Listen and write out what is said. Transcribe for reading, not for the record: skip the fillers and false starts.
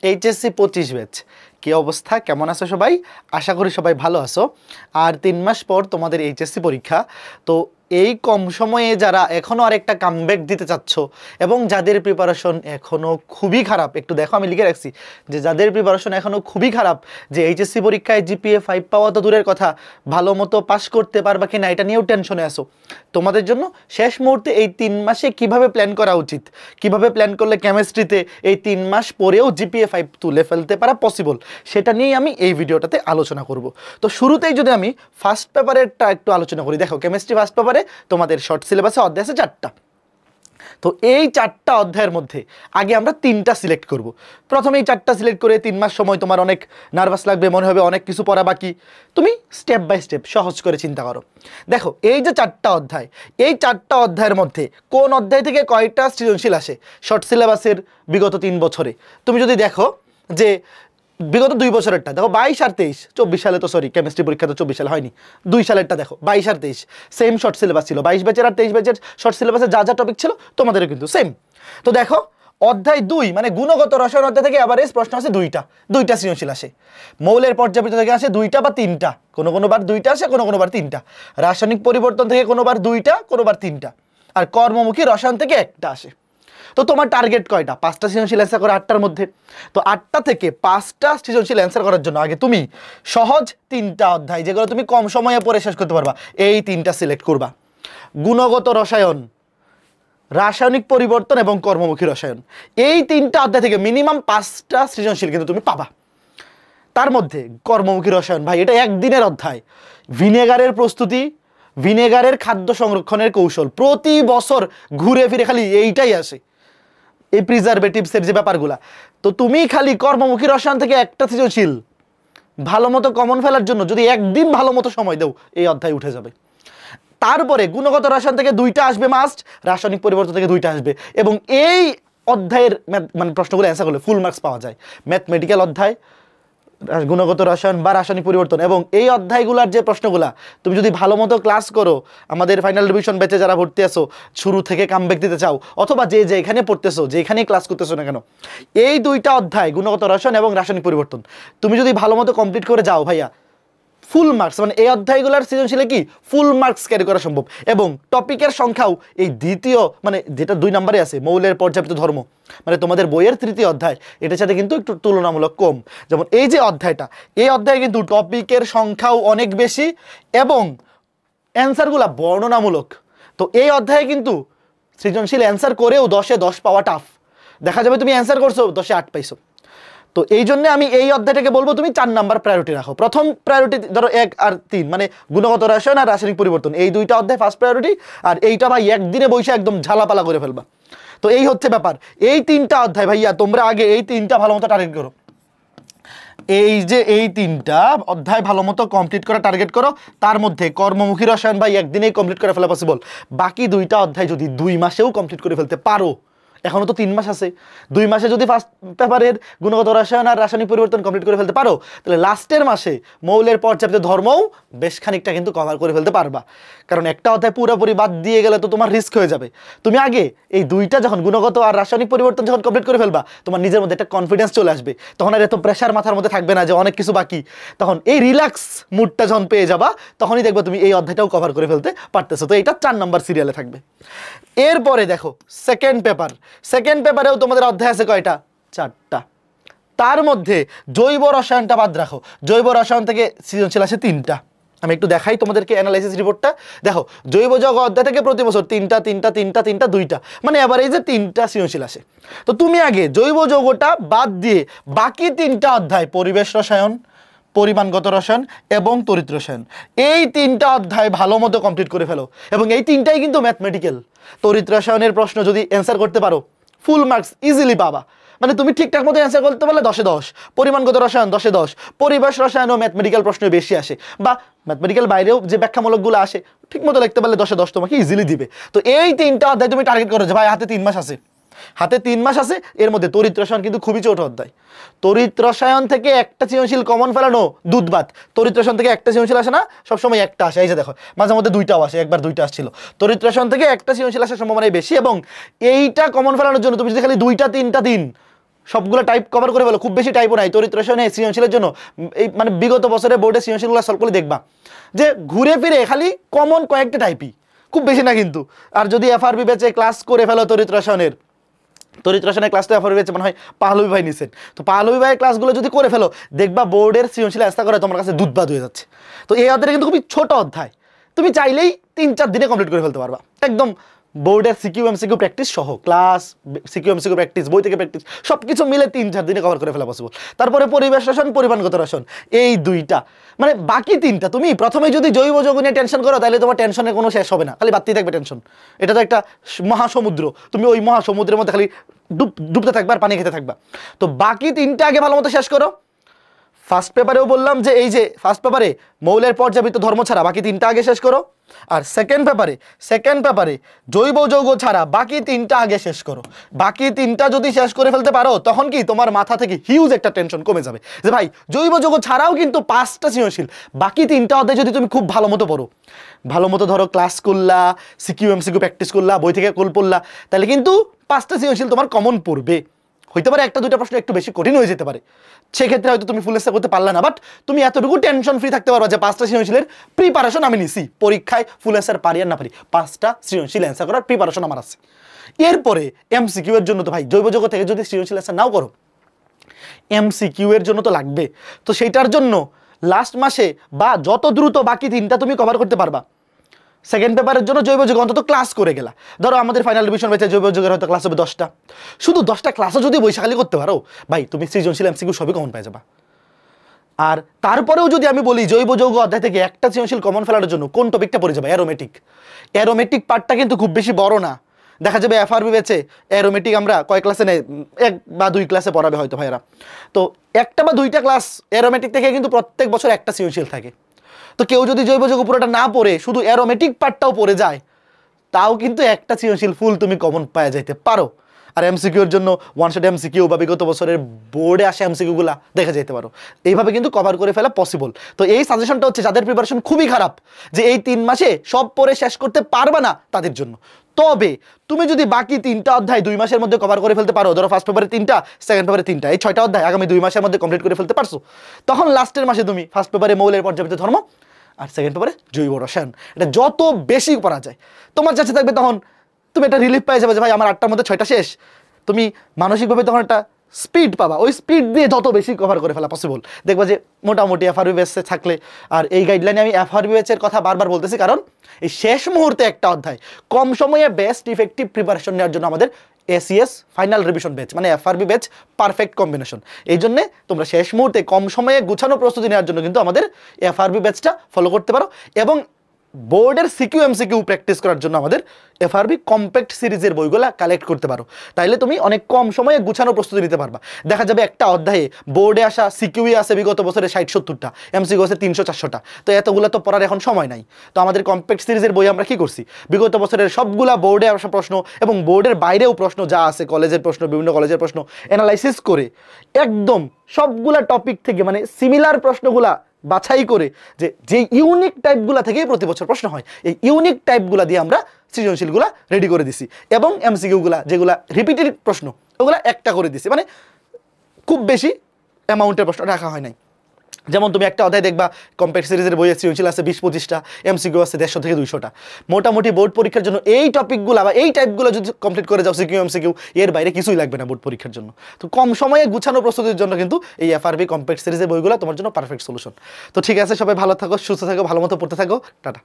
HSC 25 batch কি অবস্থা, কেমন আছো সবাই? আশা করি সবাই ভালো আছো। আর 3 মাস পর তোমাদের এইচএসসি পরীক্ষা। তো এই কম সময়ে যারা এখনও আরেকটা কামব্যাক দিতে চাচ্ছ এবং যাদের প্রিপারেশন এখনও খুবই খারাপ, একটু দেখো আমি লিখে রাখছি যে যাদের প্রিপারেশন এখনও খুবই খারাপ, যে এইচএসসি পরীক্ষায় জিপিএ 5 পাওয়া তো দূরের কথা, ভালো মতো পাস করতে পারবা কি না এটা নিয়েও টেনশনে আসো। তোমাদের জন্য শেষ মুহূর্তে এই 3 মাসে কিভাবে প্ল্যান করা উচিত, কিভাবে প্ল্যান করলে কেমিস্ট্রিতে এই 3 মাস পরেও জিপিএ 5 তুলে ফেলতে পারা পসিবল, সেটা নিয়েই আমি এই ভিডিওটাতে আলোচনা করব। তো শুরুতেই যদি আমি ফার্স্ট পেপারেরটা একটু আলোচনা করি, দেখো কেমিস্ট্রি ফার্স্ট পেপারে তোমাদের শর্ট সিলেবাসে অধ্যায় আছে 4টা। তো এই 4টা অধ্যায়ের মধ্যে আগে আমরা 3টা সিলেক্ট করব। প্রথমে এই 4টা সিলেক্ট করে 3 মাস সময় তোমার অনেক নার্ভাস লাগবে, মনে হবে অনেক কিছু পড়া বাকি। তুমি স্টেপ বাই স্টেপ সহজ করে চিন্তা করো। দেখো এই যে 4টা অধ্যায়, এই 4টা অধ্যায়ের মধ্যে কোন অধ্যায় থেকে কয়টা সৃজনশীল আসে শর্ট সিলেবাসের বিগত 3 বছরে? তুমি যদি দেখো যে বিগত 2 বছরেরটা দেখো, 22 আর 23, 24 সালে তো সরি কেমিস্ট্রি পরীক্ষা তো 24 সালে হয়নি, 2 সালেরটা দেখো 22 আর 23 সেম শর্ট সিলেবাস ছিল। 22 ব্যাচের আর 23 ব্যাচের শর্ট সিলেবাসে যা যা টপিক ছিল তোমাদেরও কিন্তু সেম। তো দেখো অধ্যায় 2 মানে গুণগত রসায়ন অধ্যায় থেকে এভারেজ প্রশ্ন আছে দুইটা সৃজনশীল আসে। মৌলের পর্যাবৃত্ত থেকে আসে 2টা বা 3টা, কোনো বার 2টা আসে, কোনো বার 3টা। রাসায়নিক পরিবর্তন থেকে কোনোবার 2টা, কোনোবার 3টা। আর কর্মমুখী রসায়ন থেকে 1টা আসে। তো তোমার টার্গেট কয়টা? 5টা সৃজনশীল অ্যান্সার করো 8টার মধ্যে। তো 8টা থেকে 5টা সৃজনশীল অ্যান্সার করার জন্য আগে তুমি সহজ 3টা অধ্যায়, যেগুলো তুমি কম সময়ে পড়ে শেষ করতে পারবা, এই 3টা সিলেক্ট করবা। গুণগত রসায়ন, রাসায়নিক পরিবর্তন এবং কর্মমুখী রসায়ন, এই 3টা অধ্যায় থেকে মিনিমাম 5টা সৃজনশীল কিন্তু তুমি পাবা। তার মধ্যে কর্মমুখী রসায়ন, ভাই এটা একদিনের অধ্যায়। ভিনেগারের প্রস্তুতি, ভিনেগারের খাদ্য সংরক্ষণের কৌশল, প্রতি বছর ঘুরে ফিরে খালি এইটাই আসে, এই প্রিজারভেটিভসের যে ব্যাপারগুলা। তো তুমি খালি কর্মমুখী রসায়ন থেকে একটা সৃজনশীল ভালো মতো কমন ফেলার জন্য যদি একদিন ভালো মতো সময় দাও, এই অধ্যায় উঠে যাবে। তারপরে গুণগত রসায়ন থেকে 2টা আসবে মাস্ট, রাসায়নিক পরিবর্তন থেকে 2টা আসবে। এবং এই অধ্যায়ের মানে প্রশ্নগুলো অ্যান্সার করলে ফুল মার্কস পাওয়া যায়। ম্যাথমেটিক্যাল অধ্যায়, গুণগত রসায়ন বা রাসায়নিক পরিবর্তন, এবং এই অধ্যায়গুলোর যে প্রশ্নগুলা তুমি যদি ভালো মতো ক্লাস করো, আমাদের ফাইনাল রিভিশন ব্যাচে যারা ভর্তি আছো, শুরু থেকে কামব্যাক দিতে চাও, অথবা যেখানে পড়তেছো, যেখানেই ক্লাস করতেছো না কেন, এই 2টা অধ্যায় গুণগত রসায়ন এবং রাসায়নিক পরিবর্তন তুমি যদি ভালো মতো কমপ্লিট করে যাও ভাইয়া, ফুল মার্কস, মানে এই অধ্যায়গুলোর সৃজনশীলে কি ফুল মার্কস ক্যারি করা সম্ভব। এবং টপিকের সংখ্যাও এই দ্বিতীয় মানে যেটা 2 নম্বরে আছে মৌলের পর্যাপ্ত ধর্ম, মানে তোমাদের বইয়ের 3য় অধ্যায়, এটার সাথে কিন্তু একটু তুলনামূলক কম। যেমন এই যে অধ্যায়টা, এই অধ্যায়ে কিন্তু টপিকের সংখ্যাও অনেক বেশি এবং অ্যান্সারগুলা বর্ণনামূলক। তো এই অধ্যায়ে কিন্তু সৃজনশীল অ্যান্সার করেও 10-এ 10 পাওয়া টাফ। দেখা যাবে তুমি অ্যান্সার করছো 10-এ 8 পাইছো। তো এই জন্য আমি এই অধ্যায়টাকে বলবো তুমি 4 নাম্বার প্রায়োরিটি রাখো। প্রথম প্রায়োরিটি ধরো 1 আর 3, মানে গুণগত রসায়ন আর রাসায়নিক পরিবর্তন, এই 2টা অধ্যায় ফার্স্ট প্রায়োরিটি। আর এইটা ভাই একদিনে বসে একদম ঝালাপালা করে ফেলবা। তো এই হচ্ছে ব্যাপার। এই 3টা অধ্যায় ভাইয়া তোমরা আগে এই 3টা ভালো মতো টার্গেট করো। এই যে এই 3টা অধ্যায় ভালো মতো কমপ্লিট করা টার্গেট করো। তার মধ্যে কর্মমুখী রসায়ন ভাই একদিনেই কমপ্লিট করে ফেলা পসিবল। বাকি 2টা অধ্যায় যদি 2 মাসেও কমপ্লিট করে ফেলতে পারো, এখনো তো 3 মাস আছে, 2 মাসে যদি ফার্স্ট পেপারের গুণগত রসায়ন আর রাসায়নিক পরিবর্তন কমপ্লিট করে ফেলতে পারো, তাহলে লাস্টের মাসে মৌলের পর্যাপ্ত ধর্মও বেশ খানিকটা কিন্তু কভার করে ফেলতে পারবা। কারণ একটা অধ্যায় পুরোপুরি বাদ দিয়ে গেলে তো তোমার রিস্ক হয়ে যাবে। তুমি আগে এই 2টা যখন গুণগত আর রাসায়নিক পরিবর্তন যখন কমপ্লিট করে ফেলবা, তোমার নিজের মধ্যে একটা কনফিডেন্স চলে আসবে। তখন আর এত প্রেশার মাথার মধ্যে থাকবে না যে অনেক কিছু বাকি। তখন এই রিল্যাক্স মুডটা যখন পেয়ে যাবা, তখনই দেখবে তুমি এই অধ্যায়টাও কভার করে ফেলতে পারতেছো। তো এটা 4 নাম্বার সিরিয়ালে থাকবে। এরপরে দেখো সেকেন্ড পেপারেও তোমাদের অধ্যায় আছে কয়টা? 4টা। তার মধ্যে জৈব রসায়নটা বাদ রাখো। জৈব রসায়ন থেকে সৃজনশীল আসে 3টা। আমি একটু দেখাই তোমাদেরকে অ্যানালাইসিস রিপোর্টটা। দেখো জৈব যৌগ অধ্যায় থেকে প্রতি বছর 3টা, 2টা, মানে এভারেজে 3টা সৃজনশীল আসে। তো তুমি আগে জৈব যৌগটা বাদ দিয়ে বাকি 3টা অধ্যায়, পরিবেশ রসায়ন, পরিমাণগত রসায়ন এবং তড়িৎ রসায়ন, এই 3টা অধ্যায় ভালো মতো কমপ্লিট করে ফেলো। এবং এই 3টাই কিন্তু ম্যাথমেটিক্যাল। তড়িৎ রসায়নের প্রশ্ন যদি অ্যান্সার করতে পারো, ফুল মার্কস ইজিলি পাবা। মানে তুমি ঠিকঠাক মতো অ্যান্সার করতে পারলে 10-এ 10। পরিমাণগত রসায়ন 10-এ 10। পরিবেশ রসায়ন ও ম্যাথমেটিক্যাল প্রশ্ন বেশি আসে, বা ম্যাথমেটিক্যাল বাইরেও যে ব্যাখ্যামূলকগুলো আসে ঠিক মতো লিখতে পারলে 10-এ 10 তোমাকে ইজিলি দিবে। তো এই 3টা অধ্যায় তুমি টার্গেট করো যে ভাই হাতে 3 মাস আছে, এর মধ্যে তড়িৎ রসায়ন কিন্তু খুবই ছোট অধ্যায়। তড়িৎ রসায়ন থেকে একটা সৃজনশীল কমন ফেলানো দুধবাত। তড়িৎ রসায়ন থেকে একটা সৃজনশীল আসে না, সবসময় একটা আসে। এই যে দেখো মাঝে মধ্যে 2টাও আসে, একবার 2টা আসছিল। তড়িৎ রসায়ন থেকে একটা সৃজনশীল আসার সম্ভাবনাই বেশি। এবং এইটা কমন ফেলানোর জন্য তুমি যদি খালি 2টা 3টা দিন সবগুলো টাইপ কভার করে ফেলো, খুব বেশি টাইপও নাই। তড়িৎ রসায়নে সৃজনশীলের জন্য এই মানে বিগত বছরে বোর্ডে সৃজনশীলগুলো সলভ করে দেখবা যে ঘুরে ফিরে খালি কমন কয়েকটা টাইপই, খুব বেশি না কিন্তু। আর যদি এফআরবি ব্যাচে ক্লাস করে ফেলো তড়িৎ রসায়নের ক্লাসটা এফআরবি ব্যাচে মনে হয় পাহলবি ভাই নিছেন, তো পাহলবি ভাইয়ের ক্লাসগুলো যদি করে ফেলো দেখবা বোর্ডের সৃজনশীল আস্থা করে তোমার কাছে দুধবাদ হয়ে যাচ্ছে। তো এই অধ্যায়টা কিন্তু খুবই ছোট অধ্যায়, তুমি চাইলেই 3-4 দিনে কমপ্লিট করে ফেলতে পারবা একদম। বোর্ডের সিকিউ এমসিকিউ প্র্যাকটিস সহ ক্লাস, সিকিউ এমসিকিউ প্র্যাকটিস, বই থেকে প্র্যাকটিস সবকিছু মিলে 3-4 দিনে কভার করে ফেলা পসিবল। তারপরে পরিবেশ রসায়ন, পরিমাণগত রসায়ন, এই দুইটা মানে বাকি 3টা তুমি প্রথমে যদি জৈব যৌগ নিয়ে টেনশন করো তাহলে তোমার টেনশনের কোনো শেষ হবে না, খালি বাড়তেই থাকবে টেনশন। এটা তো একটা মহাসমুদ্র, তুমি ওই মহাসমুদ্রের মধ্যে খালি ডুবতে থাকবে আর পানি খেতে থাকবা। তো বাকি 3টা আগে ভালো মতো শেষ করো। ফার্স্ট পেপারেও বললাম যে এই যে ফার্স্ট পেপারে মৌলের পর্যাবৃত্ত ধর্ম ছাড়া বাকি 3টা আগে শেষ করো, আর সেকেন্ড পেপারে জৈব যৌগ ছাড়া বাকি 3টা আগে শেষ করো। বাকি 3টা যদি শেষ করে ফেলতে পারো তখন কি তোমার মাথা থেকে হিউজ একটা টেনশন কমে যাবে যে ভাই জৈব যৌগ ছাড়াও কিন্তু 5টা সৃজনশীল, বাকি 3টা অধ্যায় যদি তুমি খুব ভালো মতো পড়ো, ভালো মতো ধরো ক্লাস করলা, সিকিউ এমসিকিউ প্র্যাকটিস করলা, বই থেকে কোল পড়লা, তাহলে কিন্তু 5টা সৃজনশীল তোমার কমন পড়বে। হইতে পারে 1-2টা প্রশ্ন একটু বেশি কঠিন হয়ে যেতে পারে, সেক্ষেত্রে হয়তো তুমি ফুল অ্যান্সার করতে পারলে না, বাট তুমি এতটুকু টেনশন ফ্রি থাকতে পারবা যে 5টা সৃজনশীলের প্রিপারেশন আমি নিছি, পরীক্ষায় ফুল অ্যান্সার পারি আর না পারি 5টা সৃজনশীল অ্যান্সার করার প্রিপারেশন আমার আছে। এরপরে এমসিকিউ এর জন্য তো ভাই জৈব যৌগ থেকে যদি সৃজনশীল অ্যান্সার নাও করো, এমসিকিউ এর জন্য তো লাগবে, তো সেইটার জন্য লাস্ট মাসে বা যত দ্রুত বাকি 3টা তুমি কভার করতে পারবা। সেকেন্ড পেপারের জন্য জৈব যৌগ অন্তত ক্লাস করে গেলা, ধরো আমাদের ফাইনাল রিভিশন ব্যাচে জৈব যৌগের হয়তো ক্লাস হবে 10টা, শুধু 10টা ক্লাসও যদি বৈশাখালী করতে পারো ভাই তুমি সৃজনশীল এমসিকিউ সবই কমন পেয়ে যাবা। আর তারপরেও যদি আমি বলি জৈব যৌগ অধ্যায় থেকে একটা সৃজনশীল কমন ফেলার জন্য কোন টপিকটা পড়ে যাবে, অ্যারোমেটিক পার্টটা কিন্তু খুব বেশি বড় না, দেখা যাবে এফআরবি ব্যাচে অ্যারোমেটিক আমরা কয় ক্লাসে নেই, 1 বা 2 ক্লাসে পড়াবে হয়তো ভাইরা, তো 1টা বা 2টা ক্লাস অ্যারোমেটিক থেকে কিন্তু প্রত্যেক বছর একটা সৃজনশীল থাকে। তো কেউ যদি জৈব যৌগ পুরোটা না পড়ে শুধু অ্যারোমেটিক পার্টটাও পড়ে যায়, তাও কিন্তু একটা সৃজনশীল ফুল তুমি কমন পাওয়া যাইতে পারো। আর এমসিকিউর জন্য ওয়ান শট এমসিকিউ বা বিগত বছরের বোর্ডে আসা এমসিকিউগুলা দেখা যেতে পারো, এইভাবে কিন্তু কভার করে ফেলা পসিবল। তো এই সাজেশনটা হচ্ছে যাদের প্রিপারেশন খুবই খারাপ, যে এই 3 মাসে সব পড়ে শেষ করতে পারবা না তাদের জন্য। তবে তুমি যদি বাকি 3টা অধ্যায় 2 মাসের মধ্যে কভার করে ফেলতে পারো, ধরো ফার্স্ট পেপারে 3টা, সেকেন্ড পেপারে 3টা, এই 6টা অধ্যায় আগামী 2 মাসের মধ্যে কমপ্লিট করে ফেলতে পারছো, তখন লাস্টের মাসে তুমি ফার্স্ট পেপারে মৌলের পর্যাবৃত্ত ধর্ম আর সেকেন্ড পেপারে জৈব রসায়ন, এটা যত বেশি পড়া যায় তোমার কাছে থাকবে, তখন তুমি একটা রিলিফ পেয়ে যাবে যে ভাই আমার 8টার মধ্যে 6টা শেষ। তুমি মানসিকভাবে তখন একটা স্পিড পাবা, ওই স্পিড দিয়ে যত বেশি কভার করে ফেলা পসিবল দেখবা যে মোটামুটি এফআরবি ব্যাচে থাকলে। আর এই গাইডলাইনে আমি এফআরবি ব্যাচের কথা বারবার বলতেছি, কারণ এই শেষ মুহূর্তে একটা অধ্যায় কম সময়ে বেস্ট ইফেক্টিভ প্রিপারেশন নেওয়ার জন্য আমাদের এসিএস ফাইনাল রিভিশন ব্যাচ মানে এফআরবি ব্যাচ পারফেক্ট কম্বিনেশন। এই জন্যে তোমরা শেষ মুহূর্তে কম সময়ে গুছানো প্রস্তুতি নেওয়ার জন্য কিন্তু আমাদের এফআরবি ব্যাচটা ফলো করতে পারো, এবং বোর্ডের সিকিউ এমসিকিউ প্র্যাকটিস করার জন্য আমাদের এফআরবি কম্প্যাক্ট সিরিজের বইগুলা কালেক্ট করতে পারো, তাইলে তুমি অনেক কম সময়ে গুছানো প্রস্তুতি নিতে পারবা। দেখা যাবে একটা অধ্যায়ে বোর্ডে আসা সিকিউই আছে বিগত বছরে 60-70টা, এমসিকিউ আছে 300-400টা, তো এতগুলো তো পড়ার এখন সময় নাই। তো আমাদের কম্প্যাক্ট সিরিজের বই আমরা কি করছি, বিগত বছরের সবগুলা বোর্ডে আসা প্রশ্ন এবং বোর্ডের বাইরেও প্রশ্ন যা আছে, কলেজের প্রশ্ন, বিভিন্ন কলেজের প্রশ্ন অ্যানালাইসিস করে একদম সবগুলা টপিক থেকে মানে সিমিলার প্রশ্নগুলা বাছাই করে যে ইউনিক টাইপগুলা থেকেই প্রতি বছর প্রশ্ন হয়, এই ইউনিক টাইপগুলা দিয়ে আমরা সৃজনশীলগুলা রেডি করে দিছি, এবং এমসিকিউগুলা যেগুলা রিপিটেড প্রশ্ন ওগুলা একটা করে দিছি, মানে খুব বেশি অ্যামাউন্টের প্রশ্ন রাখা হয় নাই। যেমন তুমি একটা অধ্যায় দেখবা কম্প্যাক্ট সিরিজের বইয়ের সৃজনশীল আছে 20-25টা, এমসিকিউ আছে 150 থেকে 200টা, মোটামুটি বোর্ড পরীক্ষার জন্য এই টপিকগুলো বা এই টাইপগুলো যদি কমপ্লিট করে যাও সিকিউ এমসিকিউ, এর বাইরে কিছুই লাগবে না বোর্ড পরীক্ষার জন্য। তো কম সময়ে গুছানো প্রস্তুতির জন্য কিন্তু এই এফআরবি কম্প্যাক্ট সিরিজের বইগুলো তোমার জন্য পারফেক্ট সলিউশন। তো ঠিক আছে, সবাই ভালো থাকো, সুস্থ থাকো, ভালো মতো পড়তে থাকো, টাটা।